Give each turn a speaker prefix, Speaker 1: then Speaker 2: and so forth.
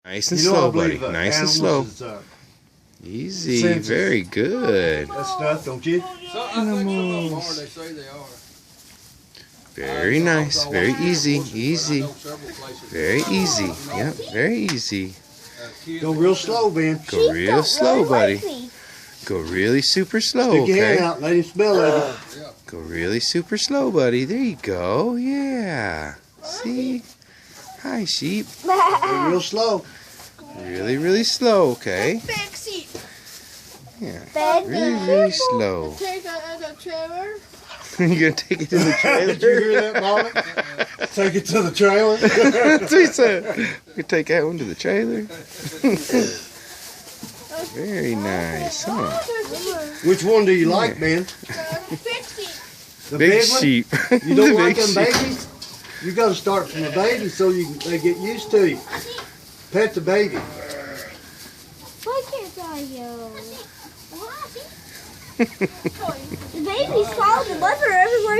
Speaker 1: Nice and slow, buddy.
Speaker 2: believe,
Speaker 1: Nice and slow.
Speaker 2: Is,
Speaker 1: Easy.
Speaker 2: senses.
Speaker 1: Very good.
Speaker 2: that stuff, don't you?
Speaker 1: Animals.
Speaker 3: They say they are.
Speaker 1: Very nice. Very easy. Easy. Very easy. Yep. Very easy.
Speaker 2: Go real slow, Ben.
Speaker 1: Go real slow, buddy. Go really super slow,
Speaker 2: Stick your hand
Speaker 1: okay?
Speaker 2: out, let him smell it.
Speaker 1: Go really super slow, buddy. There you go. Yeah. See? Hi, sheep.
Speaker 2: Go real slow.
Speaker 1: Really, really slow, okay?
Speaker 4: Backseat.
Speaker 1: Yeah. Really, really slow.
Speaker 4: Take it in the trailer.
Speaker 1: You gonna take it in the trailer?
Speaker 2: Did you hear that, Molly? Take it to the trailer.
Speaker 1: That's what he said. We take that one to the trailer. Very nice, huh?
Speaker 2: Which one do you like, Ben?
Speaker 4: Backseat.
Speaker 2: The
Speaker 1: Big
Speaker 2: big one?
Speaker 1: sheep.
Speaker 2: You don't
Speaker 1: The
Speaker 2: like
Speaker 1: big
Speaker 2: them
Speaker 1: sheep.
Speaker 2: babies? You got to start from a baby so they get used to you. Pet the baby.
Speaker 5: Why can't I go? The baby swallowed the mother everywhere